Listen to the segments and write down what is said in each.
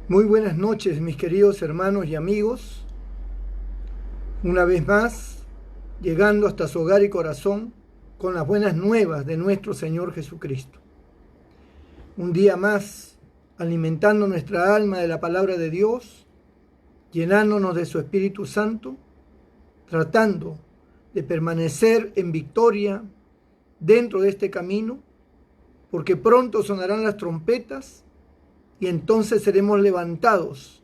Muy buenas noches, mis queridos hermanos y amigos. Una vez más, llegando hasta su hogar y corazón con las buenas nuevas de nuestro Señor Jesucristo. Un día más, alimentando nuestra alma de la palabra de Dios, llenándonos de su Espíritu Santo, tratando de permanecer en victoria dentro de este camino, porque pronto sonarán las trompetas y entonces seremos levantados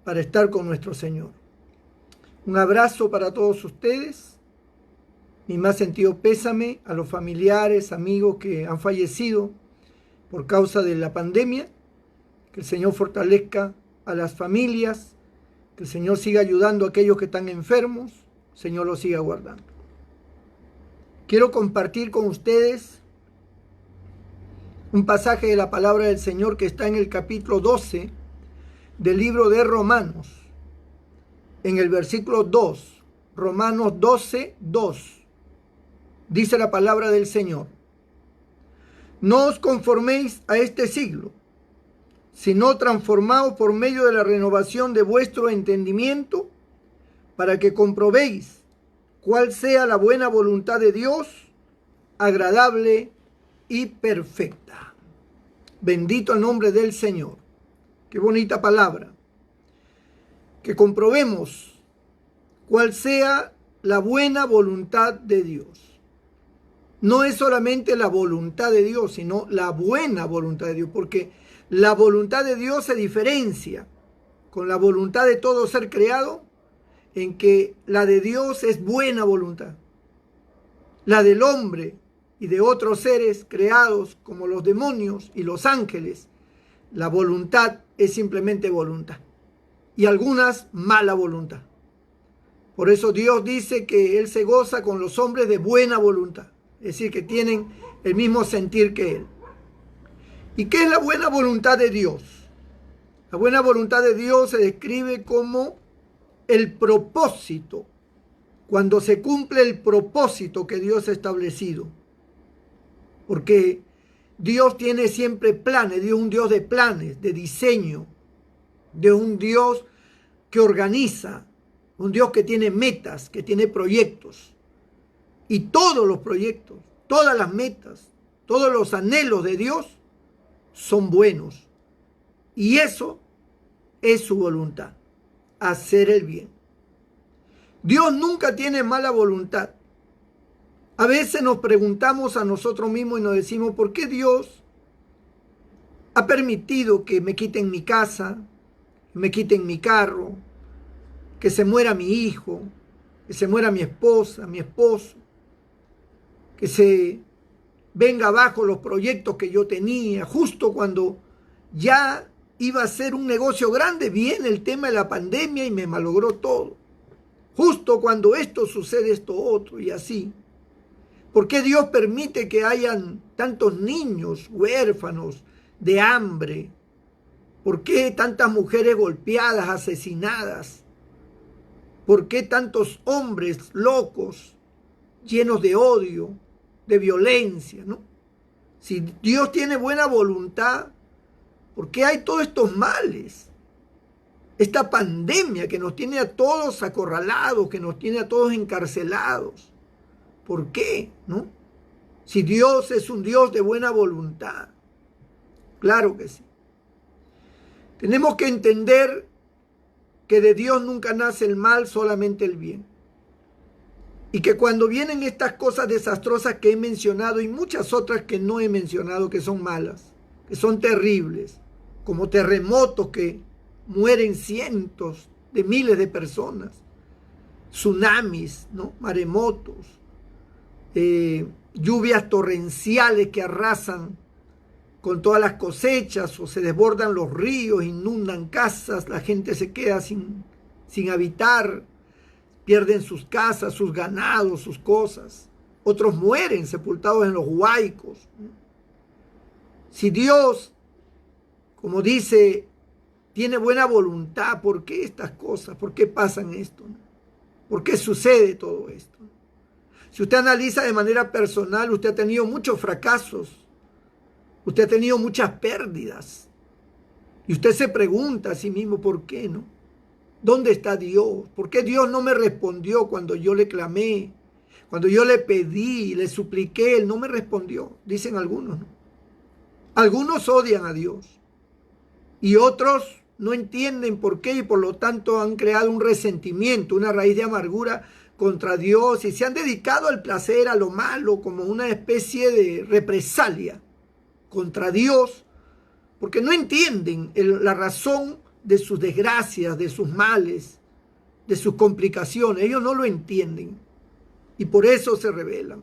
para estar con nuestro Señor. Un abrazo para todos ustedes. Mi más sentido pésame a los familiares, amigos que han fallecido por causa de la pandemia. Que el Señor fortalezca a las familias, que el Señor siga ayudando a aquellos que están enfermos, el Señor los siga guardando. Quiero compartir con ustedes un pasaje de la palabra del Señor que está en el capítulo 12 del libro de Romanos, en el versículo 2, Romanos 12, 2. Dice la palabra del Señor: no os conforméis a este siglo, sino transformaos por medio de la renovación de vuestro entendimiento, para que comprobéis cuál sea la buena voluntad de Dios, agradable y perfecta. Bendito el nombre del Señor. Qué bonita palabra. Que comprobemos cuál sea la buena voluntad de Dios. No es solamente la voluntad de Dios, sino la buena voluntad de Dios, porque la voluntad de Dios se diferencia con la voluntad de todo ser creado, en que la de Dios es buena voluntad. La del hombre y de otros seres creados como los demonios y los ángeles, la voluntad es simplemente voluntad, y algunas mala voluntad. Por eso Dios dice que Él se goza con los hombres de buena voluntad, es decir, que tienen el mismo sentir que Él. ¿Y qué es la buena voluntad de Dios? La buena voluntad de Dios se describe como el propósito, cuando se cumple el propósito que Dios ha establecido. Porque Dios tiene siempre planes, Dios es un Dios de planes, de diseño, Dios es un Dios que organiza, un Dios que tiene metas, que tiene proyectos. Y todos los proyectos, todas las metas, todos los anhelos de Dios son buenos. Y eso es su voluntad, hacer el bien. Dios nunca tiene mala voluntad. A veces nos preguntamos a nosotros mismos y nos decimos: ¿por qué Dios ha permitido que me quiten mi casa, me quiten mi carro, que se muera mi hijo, que se muera mi esposa, mi esposo, que se venga abajo los proyectos que yo tenía, justo cuando ya iba a ser un negocio grande? Viene el tema de la pandemia y me malogró todo. Justo cuando esto sucede, esto otro, y así. ¿Por qué Dios permite que hayan tantos niños huérfanos de hambre? ¿Por qué tantas mujeres golpeadas, asesinadas? ¿Por qué tantos hombres locos, llenos de odio, de violencia, ¿no? Si Dios tiene buena voluntad, ¿por qué hay todos estos males? Esta pandemia que nos tiene a todos acorralados, que nos tiene a todos encarcelados. ¿Por qué? ¿No? Si Dios es un Dios de buena voluntad. Claro que sí. Tenemos que entender que de Dios nunca nace el mal, solamente el bien. Y que cuando vienen estas cosas desastrosas que he mencionado y muchas otras que no he mencionado, que son malas, que son terribles, como terremotos que mueren cientos de miles de personas, tsunamis, ¿no? Maremotos, lluvias torrenciales que arrasan con todas las cosechas, o se desbordan los ríos, inundan casas, la gente se queda sin habitar, pierden sus casas, sus ganados, sus cosas. Otros mueren sepultados en los huaicos. Si Dios, como dice, tiene buena voluntad, ¿por qué estas cosas? ¿Por qué pasan esto? ¿Por qué sucede todo esto? Si usted analiza de manera personal, usted ha tenido muchos fracasos, usted ha tenido muchas pérdidas. Y usted se pregunta a sí mismo, ¿por qué no? ¿Dónde está Dios? ¿Por qué Dios no me respondió cuando yo le clamé? Cuando yo le pedí, le supliqué, Él no me respondió, dicen algunos, ¿no? Algunos odian a Dios y otros no entienden por qué y por lo tanto han creado un resentimiento, una raíz de amargura contra Dios y se han dedicado al placer, a lo malo, como una especie de represalia contra Dios, porque no entienden la razón de sus desgracias, de sus males, de sus complicaciones. Ellos no lo entienden y por eso se rebelan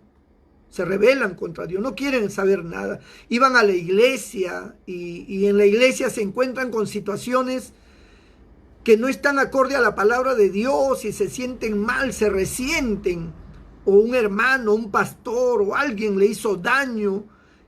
contra Dios, no quieren saber nada. Iban a la iglesia y en la iglesia se encuentran con situaciones que no están acorde a la palabra de Dios y se sienten mal, se resienten, o un hermano, un pastor o alguien le hizo daño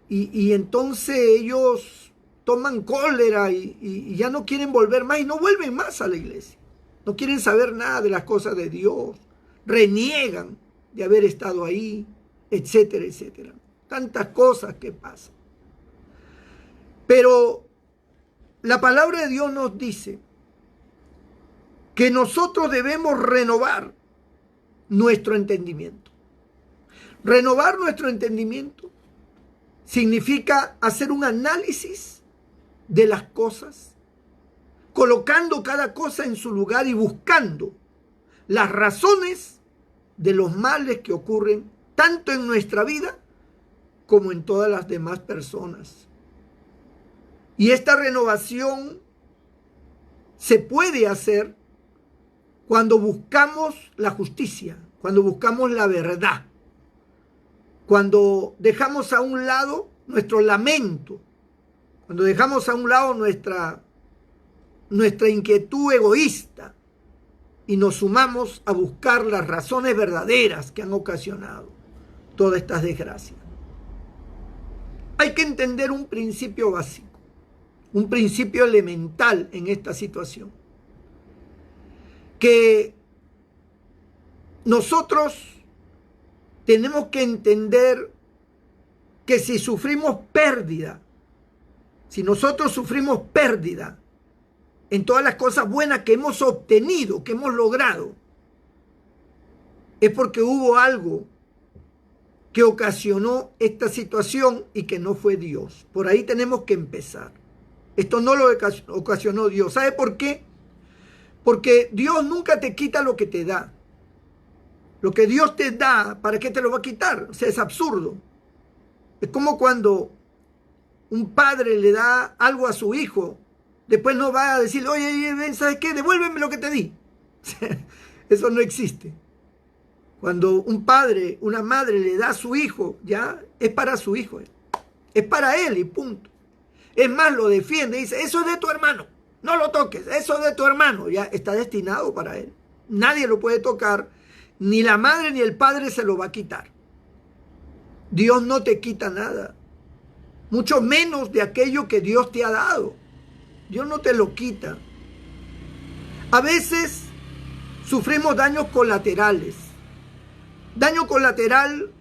y entonces ellos toman cólera y ya no quieren volver más y no vuelven más a la iglesia. No quieren saber nada de las cosas de Dios, reniegan de haber estado ahí, etcétera, etcétera. Tantas cosas que pasan. Pero la palabra de Dios nos dice que nosotros debemos renovar nuestro entendimiento. Renovar nuestro entendimiento significa hacer un análisis de las cosas, colocando cada cosa en su lugar y buscando las razones de los males que ocurren tanto en nuestra vida como en todas las demás personas. Y esta renovación se puede hacer cuando buscamos la justicia, cuando buscamos la verdad, cuando dejamos a un lado nuestro lamento, cuando dejamos a un lado nuestra inquietud egoísta y nos sumamos a buscar las razones verdaderas que han ocasionado todas estas desgracias. Hay que entender un principio básico, un principio elemental en esta situación, que nosotros tenemos que entender que si sufrimos pérdida, si nosotros sufrimos pérdida en todas las cosas buenas que hemos obtenido, que hemos logrado, es porque hubo algo que ocasionó esta situación y que no fue Dios. Por ahí tenemos que empezar. Esto no lo ocasionó Dios. ¿Sabe por qué? Porque Dios nunca te quita lo que te da. Lo que Dios te da, ¿para qué te lo va a quitar? O sea, es absurdo. Es como cuando un padre le da algo a su hijo, después no va a decir, oye, ¿sabes qué? Devuélveme lo que te di. Eso no existe. Cuando un padre, una madre le da a su hijo, ya es para su hijo. Es para él y punto. Es más, lo defiende, dice, eso es de tu hermano. No lo toques, eso es de tu hermano. Ya está destinado para él. Nadie lo puede tocar, ni la madre ni el padre se lo va a quitar. Dios no te quita nada, mucho menos de aquello que Dios te ha dado. Dios no te lo quita. A veces sufrimos daños colaterales. Daño colateral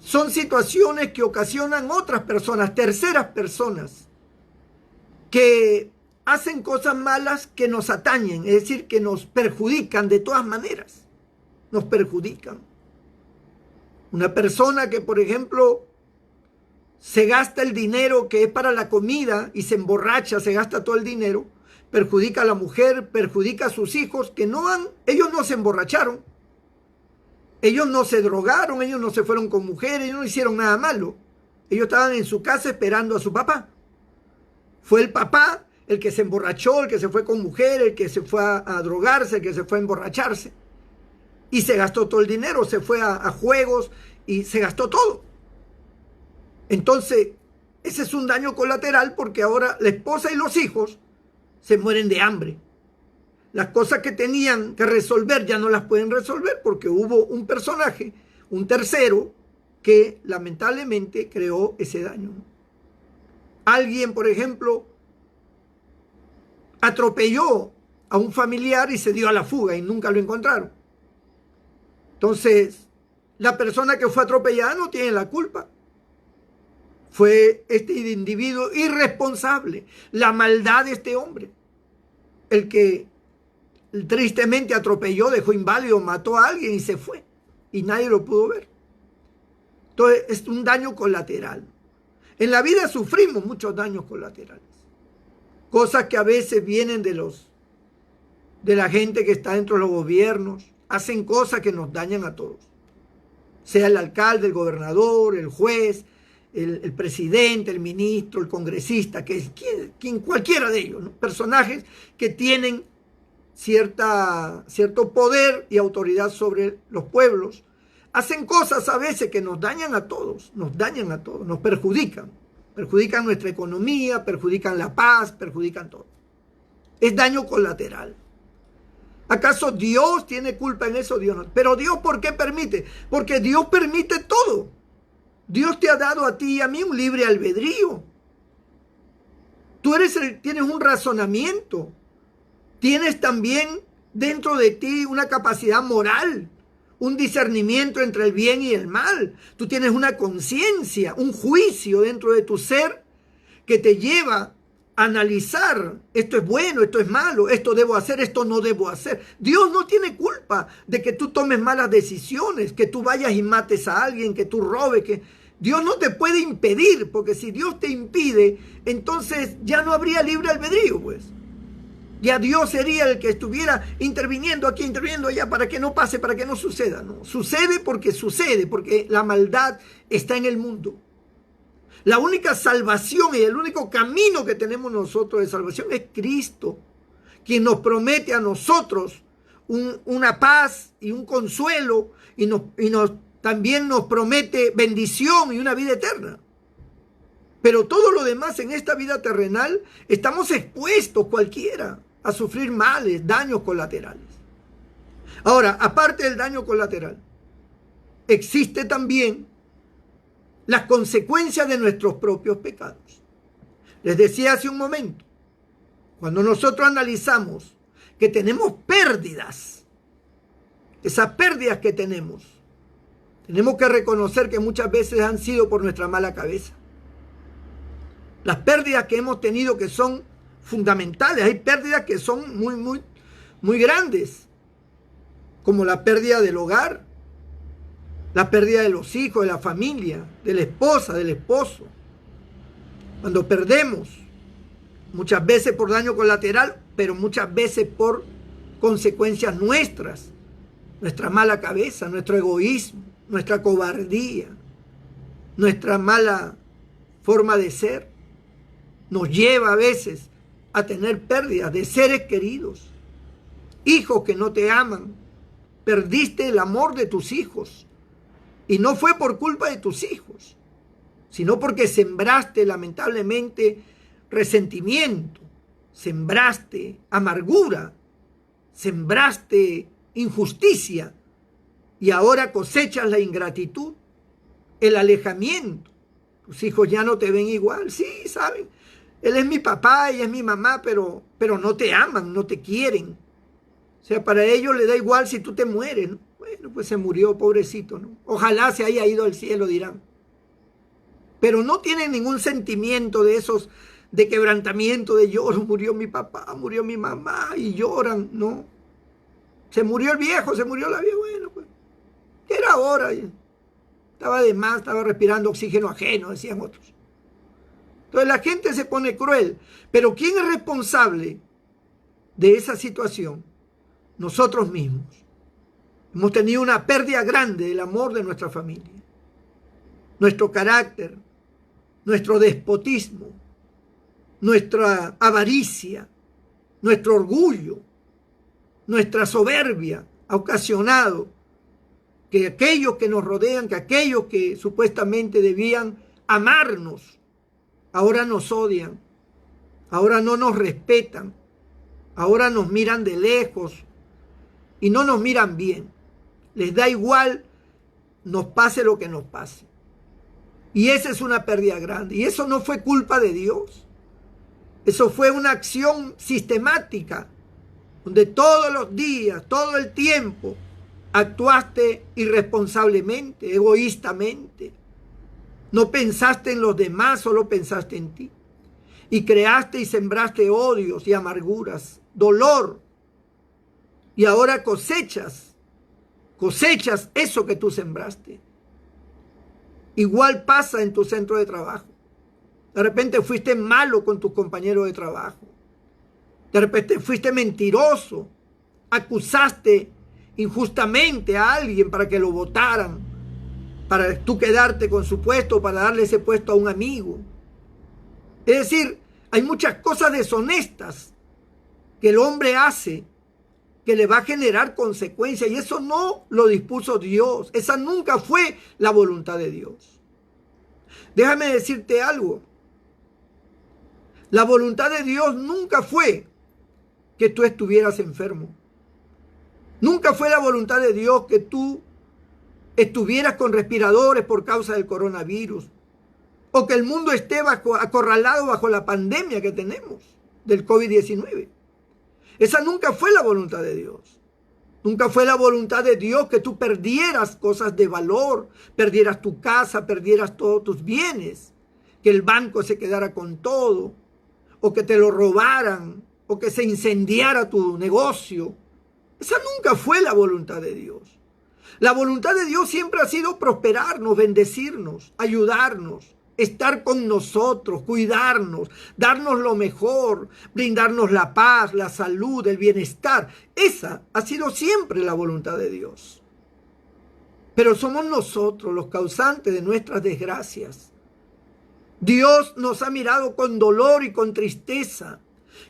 son situaciones que ocasionan otras personas, terceras personas, que hacen cosas malas que nos atañen, es decir, que nos perjudican de todas maneras. Nos perjudican. Una persona que, por ejemplo, se gasta el dinero que es para la comida y se emborracha, se gasta todo el dinero, perjudica a la mujer, perjudica a sus hijos, que ellos no se emborracharon, ellos no se drogaron, ellos no se fueron con mujeres, ellos no hicieron nada malo. Ellos estaban en su casa esperando a su papá. Fue el papá el que se emborrachó, el que se fue con mujeres, el que se fue a drogarse, el que se fue a emborracharse. Y se gastó todo el dinero, se fue a juegos y se gastó todo. Entonces, ese es un daño colateral porque ahora la esposa y los hijos se mueren de hambre. Las cosas que tenían que resolver ya no las pueden resolver porque hubo un personaje, un tercero, que lamentablemente creó ese daño. Alguien, por ejemplo, atropelló a un familiar y se dio a la fuga y nunca lo encontraron. Entonces, la persona que fue atropellada no tiene la culpa. Fue este individuo irresponsable, la maldad de este hombre, el que tristemente atropelló, dejó inválido, mató a alguien y se fue. Y nadie lo pudo ver. Entonces es un daño colateral. En la vida sufrimos muchos daños colaterales. Cosas que a veces vienen de la gente que está dentro de los gobiernos. Hacen cosas que nos dañan a todos. Sea el alcalde, el gobernador, el juez, el presidente, el ministro, el congresista, cualquiera de ellos, ¿no? Personajes que tienen cierto poder y autoridad sobre los pueblos, hacen cosas a veces que nos dañan a todos, nos perjudican nuestra economía, perjudican la paz, perjudican todo. Es daño colateral. ¿Acaso Dios tiene culpa en eso? Dios no. Pero Dios, ¿por qué permite? Porque Dios permite todo. Dios te ha dado a ti y a mí un libre albedrío. Tú tienes un razonamiento. Tienes también dentro de ti una capacidad moral, un discernimiento entre el bien y el mal. Tú tienes una conciencia, un juicio dentro de tu ser que te lleva a analizar, esto es bueno, esto es malo, esto debo hacer, esto no debo hacer. Dios no tiene culpa de que tú tomes malas decisiones, que tú vayas y mates a alguien, que tú robes, que Dios no te puede impedir, porque si Dios te impide, entonces ya no habría libre albedrío, pues. Ya Dios sería el que estuviera interviniendo aquí, interviniendo allá, para que no pase, para que no suceda. No, sucede, porque la maldad está en el mundo. La única salvación y el único camino que tenemos nosotros de salvación es Cristo, quien nos promete a nosotros una paz y un consuelo y también nos promete bendición y una vida eterna. Pero todo lo demás en esta vida terrenal estamos expuestos cualquiera a sufrir males, daños colaterales. Ahora, aparte del daño colateral, existe también las consecuencias de nuestros propios pecados. Les decía hace un momento, cuando nosotros analizamos que tenemos pérdidas, esas pérdidas que tenemos que reconocer que muchas veces han sido por nuestra mala cabeza. Las pérdidas que hemos tenido que son fundamentales, hay pérdidas que son muy grandes, como la pérdida del hogar, la pérdida de los hijos, de la familia, de la esposa, del esposo. Cuando perdemos, muchas veces por daño colateral, pero muchas veces por consecuencias nuestras, nuestra mala cabeza, nuestro egoísmo, nuestra cobardía, nuestra mala forma de ser, nos lleva a veces a tener pérdidas de seres queridos, hijos que no te aman. Perdiste el amor de tus hijos. Y no fue por culpa de tus hijos, sino porque sembraste lamentablemente resentimiento, sembraste amargura, sembraste injusticia y ahora cosechas la ingratitud, el alejamiento. Tus hijos ya no te ven igual, sí, saben. Él es mi papá, ella es mi mamá, pero no te aman, no te quieren. O sea, para ellos les da igual si tú te mueres, ¿no? Bueno, pues se murió, pobrecito, ¿no? Ojalá se haya ido al cielo, dirán. Pero no tienen ningún sentimiento de esos, de quebrantamiento, de lloro, murió mi papá, murió mi mamá, y lloran, ¿no? Se murió el viejo, se murió la vieja, bueno, pues, ¿qué era ahora? Estaba de más, estaba respirando oxígeno ajeno, decían otros. Entonces la gente se pone cruel. Pero ¿quién es responsable de esa situación? Nosotros mismos. Hemos tenido una pérdida grande del amor de nuestra familia. Nuestro carácter, nuestro despotismo, nuestra avaricia, nuestro orgullo, nuestra soberbia ha ocasionado que aquellos que nos rodean, que aquellos que supuestamente debían amarnos, ahora nos odian, ahora no nos respetan, ahora nos miran de lejos y no nos miran bien. Les da igual, nos pase lo que nos pase. Y esa es una pérdida grande. Y eso no fue culpa de Dios. Eso fue una acción sistemática, donde todos los días, todo el tiempo, actuaste irresponsablemente, egoístamente. No pensaste en los demás, solo pensaste en ti. Y creaste y sembraste odios y amarguras, dolor. Y ahora cosechas eso que tú sembraste. Igual pasa en tu centro de trabajo. De repente fuiste malo con tus compañeros de trabajo. De repente fuiste mentiroso. Acusaste injustamente a alguien para que lo votaran, para tú quedarte con su puesto, para darle ese puesto a un amigo. Es decir, hay muchas cosas deshonestas que el hombre hace que le va a generar consecuencias, y eso no lo dispuso Dios. Esa nunca fue la voluntad de Dios. Déjame decirte algo. La voluntad de Dios nunca fue que tú estuvieras enfermo. Nunca fue la voluntad de Dios que tú estuvieras con respiradores por causa del coronavirus, o que el mundo esté acorralado bajo la pandemia que tenemos del COVID-19. Esa nunca fue la voluntad de Dios. Nunca fue la voluntad de Dios que tú perdieras cosas de valor, perdieras tu casa, perdieras todos tus bienes, que el banco se quedara con todo, o que te lo robaran, o que se incendiara tu negocio. Esa nunca fue la voluntad de Dios. La voluntad de Dios siempre ha sido prosperarnos, bendecirnos, ayudarnos, estar con nosotros, cuidarnos, darnos lo mejor, brindarnos la paz, la salud, el bienestar. Esa ha sido siempre la voluntad de Dios. Pero somos nosotros los causantes de nuestras desgracias. Dios nos ha mirado con dolor y con tristeza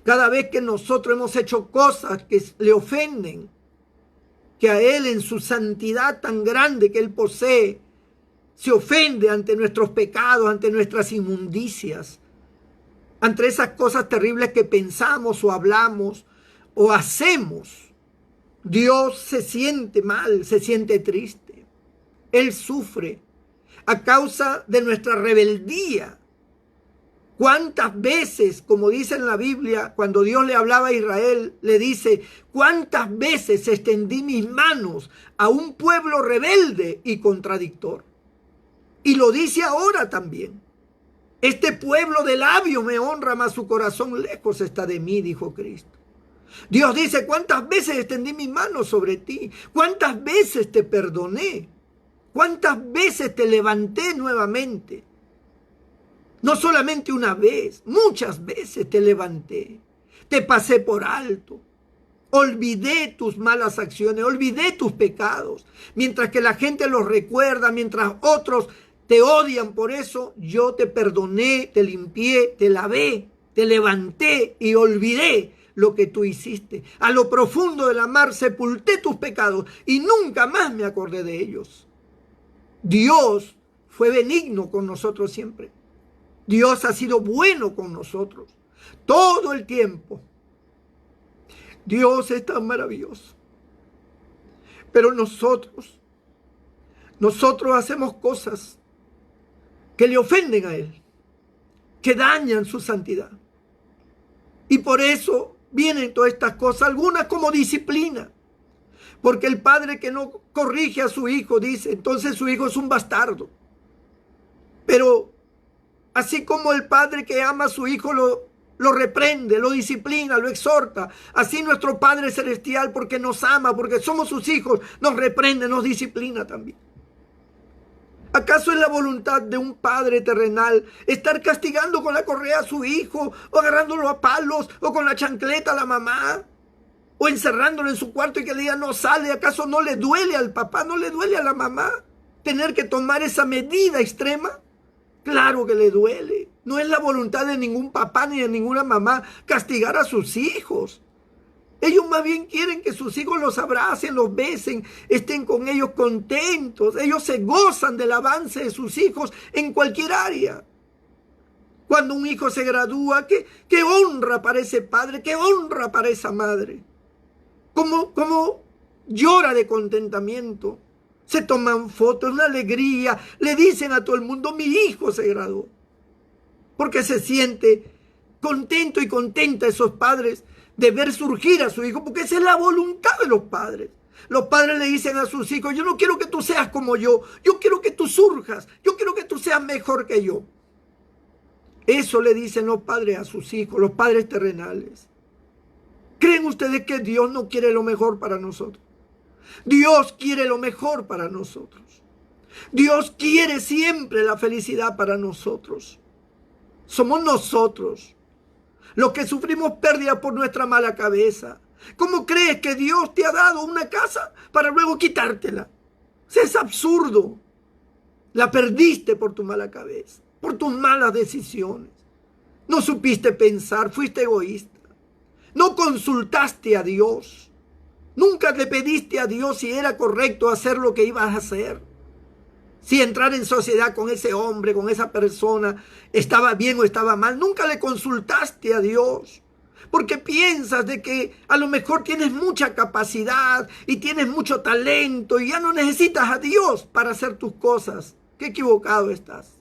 cada vez que nosotros hemos hecho cosas que le ofenden, que a Él en su santidad tan grande que Él posee, se ofende ante nuestros pecados, ante nuestras inmundicias, ante esas cosas terribles que pensamos o hablamos o hacemos. Dios se siente mal, se siente triste. Él sufre a causa de nuestra rebeldía. ¿Cuántas veces, como dice en la Biblia, cuando Dios le hablaba a Israel, le dice, cuántas veces extendí mis manos a un pueblo rebelde y contradictor? Y lo dice ahora también. Este pueblo de labios me honra, mas su corazón lejos está de mí, dijo Cristo. Dios dice, ¿cuántas veces extendí mis manos sobre ti? ¿Cuántas veces te perdoné? ¿Cuántas veces te levanté nuevamente? No solamente una vez, muchas veces te levanté. Te pasé por alto. Olvidé tus malas acciones, olvidé tus pecados. Mientras que la gente los recuerda, mientras otros te odian por eso, yo te perdoné, te limpié, te lavé, te levanté y olvidé lo que tú hiciste. A lo profundo de la mar sepulté tus pecados y nunca más me acordé de ellos. Dios fue benigno con nosotros siempre. Dios ha sido bueno con nosotros todo el tiempo. Dios es tan maravilloso. Pero nosotros hacemos cosas que le ofenden a Él, que dañan su santidad. Y por eso vienen todas estas cosas, algunas como disciplina. Porque el padre que no corrige a su hijo, dice, entonces su hijo es un bastardo. Pero así como el padre que ama a su hijo lo reprende, lo disciplina, lo exhorta, así nuestro Padre Celestial, porque nos ama, porque somos sus hijos, nos reprende, nos disciplina también. ¿Acaso es la voluntad de un padre terrenal estar castigando con la correa a su hijo, o agarrándolo a palos, o con la chancleta a la mamá, o encerrándolo en su cuarto y que le diga no sale? ¿Acaso no le duele al papá, no le duele a la mamá tener que tomar esa medida extrema? Claro que le duele. No es la voluntad de ningún papá ni de ninguna mamá castigar a sus hijos. Ellos más bien quieren que sus hijos los abracen, los besen, estén con ellos contentos. Ellos se gozan del avance de sus hijos en cualquier área. Cuando un hijo se gradúa, qué honra para ese padre, qué honra para esa madre. Cómo llora de contentamiento. Se toman fotos, una alegría. Le dicen a todo el mundo, mi hijo se graduó. Porque se siente contento y contenta esos padres de ver surgir a su hijo. Porque esa es la voluntad de los padres. Los padres le dicen a sus hijos, yo no quiero que tú seas como yo quiero que tú surjas, yo quiero que tú seas mejor que yo. Eso le dicen los padres a sus hijos, los padres terrenales. ¿Creen ustedes que Dios no quiere lo mejor para nosotros? Dios quiere lo mejor para nosotros. Dios quiere siempre la felicidad para nosotros. Somos nosotros los que sufrimos pérdida por nuestra mala cabeza. ¿Cómo crees que Dios te ha dado una casa para luego quitártela? Es absurdo. La perdiste por tu mala cabeza, por tus malas decisiones. No supiste pensar, fuiste egoísta. No consultaste a Dios. Nunca le pediste a Dios si era correcto hacer lo que ibas a hacer. Si entrar en sociedad con ese hombre, con esa persona, estaba bien o estaba mal. Nunca le consultaste a Dios. Porque piensas de que a lo mejor tienes mucha capacidad y tienes mucho talento y ya no necesitas a Dios para hacer tus cosas. Qué equivocado estás.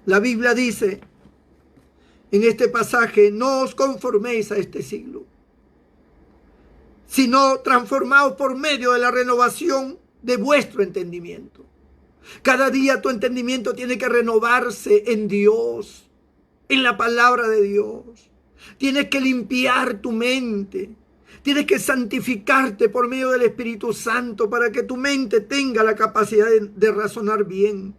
La Biblia dice en este pasaje, no os conforméis a este siglo, sino transformaos por medio de la renovación de vuestro entendimiento. Cada día tu entendimiento tiene que renovarse en Dios, en la palabra de Dios. Tienes que limpiar tu mente. Tienes que santificarte por medio del Espíritu Santo para que tu mente tenga la capacidad de razonar bien.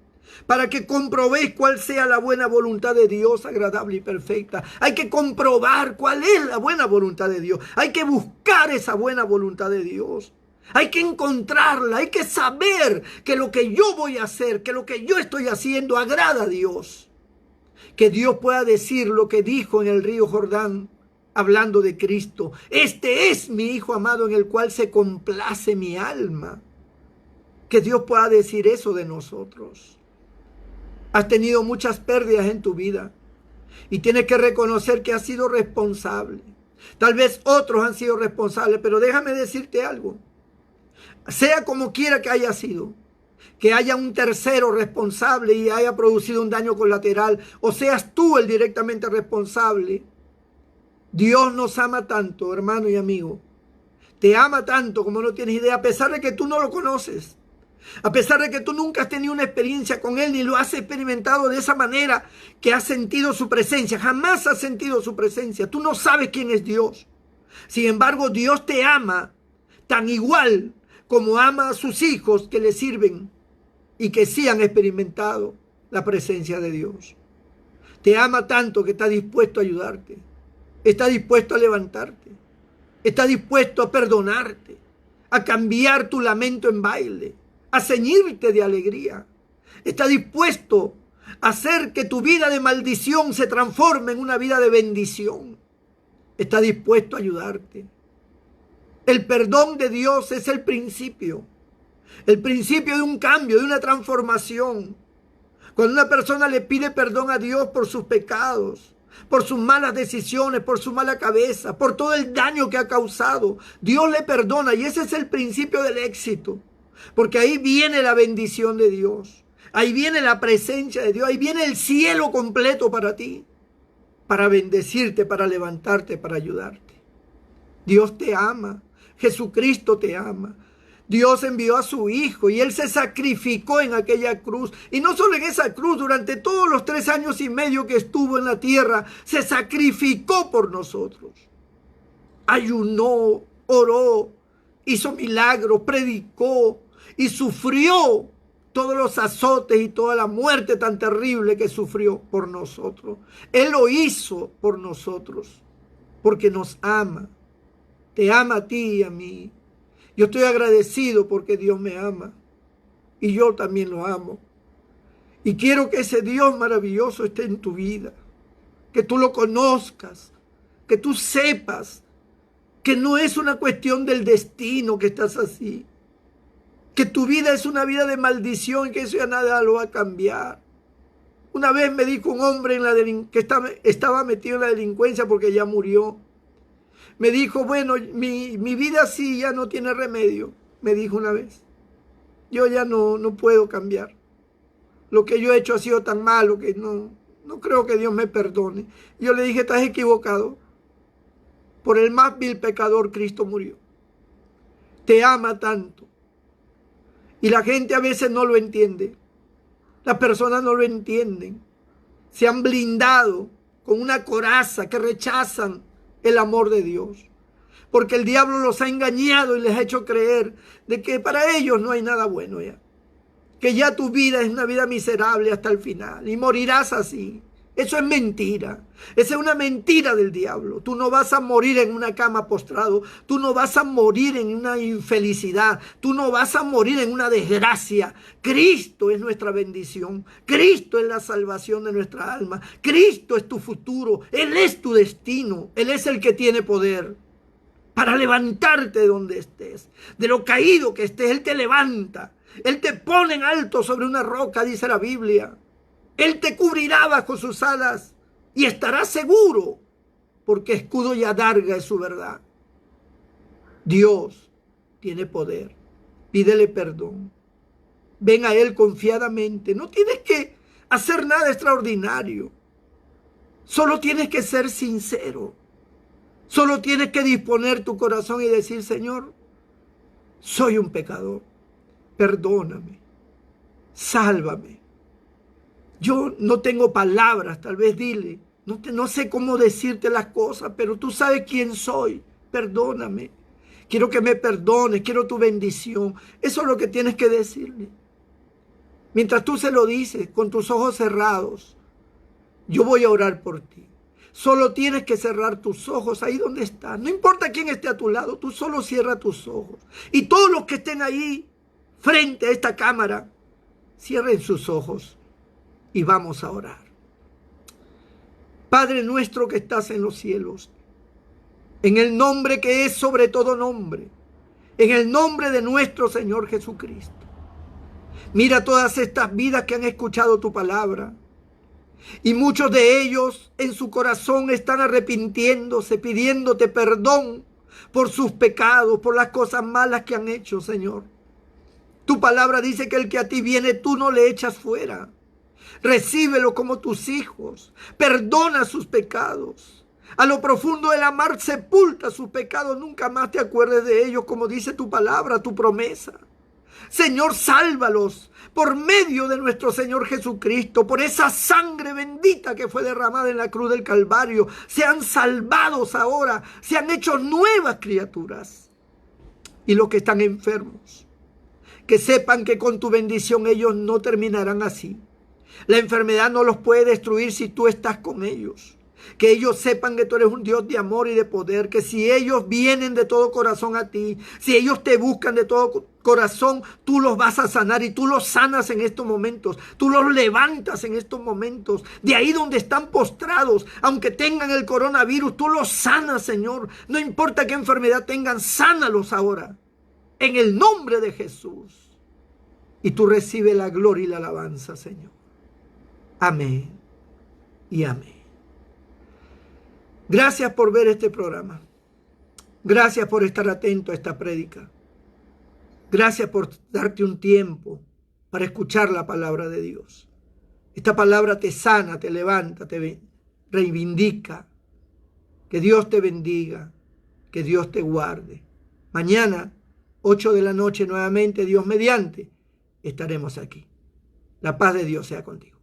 Para que comprobéis cuál sea la buena voluntad de Dios, agradable y perfecta. Hay que comprobar cuál es la buena voluntad de Dios. Hay que buscar esa buena voluntad de Dios. Hay que encontrarla, hay que saber que lo que yo voy a hacer, que lo que yo estoy haciendo agrada a Dios. Que Dios pueda decir lo que dijo en el río Jordán, hablando de Cristo. Este es mi Hijo amado en el cual se complace mi alma. Que Dios pueda decir eso de nosotros. Has tenido muchas pérdidas en tu vida y tienes que reconocer que has sido responsable. Tal vez otros han sido responsables, pero déjame decirte algo. Sea como quiera que haya sido, que haya un tercero responsable y haya producido un daño colateral, o seas tú el directamente responsable, Dios nos ama tanto, hermano y amigo. Te ama tanto como no tienes idea, a pesar de que tú no lo conoces. A pesar de que tú nunca has tenido una experiencia con Él, ni lo has experimentado de esa manera que has sentido su presencia. Jamás has sentido su presencia. Tú no sabes quién es Dios. Sin embargo, Dios te ama tan igual como ama a sus hijos que le sirven y que sí han experimentado la presencia de Dios. Te ama tanto que está dispuesto a ayudarte. Está dispuesto a levantarte. Está dispuesto a perdonarte, a cambiar tu lamento en baile, a ceñirte de alegría. Está dispuesto a hacer que tu vida de maldición se transforme en una vida de bendición. Está dispuesto a ayudarte. El perdón de Dios es el principio de un cambio, de una transformación. Cuando una persona le pide perdón a Dios por sus pecados, por sus malas decisiones, por su mala cabeza, por todo el daño que ha causado, Dios le perdona y ese es el principio del éxito. Porque ahí viene la bendición de Dios. Ahí viene la presencia de Dios. Ahí viene el cielo completo para ti. Para bendecirte, para levantarte, para ayudarte. Dios te ama. Jesucristo te ama. Dios envió a su Hijo y Él se sacrificó en aquella cruz. Y no solo en esa cruz, durante todos los 3 años y medio que estuvo en la tierra, se sacrificó por nosotros. Ayunó, oró, hizo milagros, predicó y sufrió todos los azotes y toda la muerte tan terrible que sufrió por nosotros. Él lo hizo por nosotros, porque nos ama. Te ama a ti y a mí. Yo estoy agradecido porque Dios me ama y yo también lo amo. Y quiero que ese Dios maravilloso esté en tu vida, que tú lo conozcas, que tú sepas que no es una cuestión del destino que estás así, que tu vida es una vida de maldición y que eso ya nada lo va a cambiar. Una vez me dijo un hombre que estaba metido en la delincuencia porque ya murió. Me dijo, bueno, mi vida sí ya no tiene remedio, me dijo una vez. Yo ya no puedo cambiar. Lo que yo he hecho ha sido tan malo que no creo que Dios me perdone. Yo le dije, estás equivocado. Por el más vil pecador Cristo murió. te ama tanto. Y la gente a veces no lo entiende. Las personas no lo entienden. Se han blindado con una coraza que rechazan el amor de Dios. Porque el diablo los ha engañado y les ha hecho creer de que para ellos no hay nada bueno ya. Que ya tu vida es una vida miserable hasta el final y morirás así. Eso es mentira. Esa es una mentira del diablo. Tú no vas a morir en una cama postrado. Tú no vas a morir en una infelicidad. Tú no vas a morir en una desgracia. Cristo es nuestra bendición. Cristo es la salvación de nuestra alma. Cristo es tu futuro. Él es tu destino. Él es el que tiene poder para levantarte de donde estés. De lo caído que estés, Él te levanta. Él te pone en alto sobre una roca, dice la Biblia. Él te cubrirá bajo sus alas y estarás seguro, porque escudo y adarga es su verdad. Dios tiene poder. Pídele perdón. Ven a Él confiadamente. No tienes que hacer nada extraordinario. Solo tienes que ser sincero. Solo tienes que disponer tu corazón y decir: Señor, soy un pecador. Perdóname. Sálvame. Yo no tengo palabras, tal vez dile. No sé cómo decirte las cosas, pero tú sabes quién soy. Perdóname. Quiero que me perdones, quiero tu bendición. Eso es lo que tienes que decirle. Mientras tú se lo dices con tus ojos cerrados, yo voy a orar por ti. Solo tienes que cerrar tus ojos ahí donde estás. No importa quién esté a tu lado, tú solo cierra tus ojos. Y todos los que estén ahí frente a esta cámara, cierren sus ojos y vamos a orar. Padre nuestro que estás en los cielos, en el nombre que es sobre todo nombre, en el nombre de nuestro Señor Jesucristo, mira todas estas vidas que han escuchado tu palabra. Y muchos de ellos en su corazón están arrepintiéndose, pidiéndote perdón por sus pecados, por las cosas malas que han hecho, Señor. Tu palabra dice que el que a ti viene, tú no le echas fuera. Recíbelo como tus hijos. Perdona sus pecados. A lo profundo del mar sepulta sus pecados. Nunca más te acuerdes de ellos, como dice tu palabra, tu promesa. Señor, sálvalos por medio de nuestro Señor Jesucristo, por esa sangre bendita que fue derramada en la cruz del Calvario. Sean salvados ahora, se han hecho nuevas criaturas. Y los que están enfermos, que sepan que con tu bendición ellos no terminarán así. La enfermedad no los puede destruir si tú estás con ellos. Que ellos sepan que tú eres un Dios de amor y de poder, que si ellos vienen de todo corazón a ti, si ellos te buscan de todo corazón, tú los vas a sanar y tú los sanas en estos momentos, tú los levantas en estos momentos, de ahí donde están postrados, aunque tengan el coronavirus, tú los sanas, Señor. No importa qué enfermedad tengan, sánalos ahora, en el nombre de Jesús. Y tú recibes la gloria y la alabanza, Señor. Amén y amén. Gracias por ver este programa. Gracias por estar atento a esta prédica. Gracias por darte un tiempo para escuchar la palabra de Dios. Esta palabra te sana, te levanta, te reivindica. Que Dios te bendiga, que Dios te guarde. Mañana, 8 de la noche nuevamente, Dios mediante, estaremos aquí. La paz de Dios sea contigo.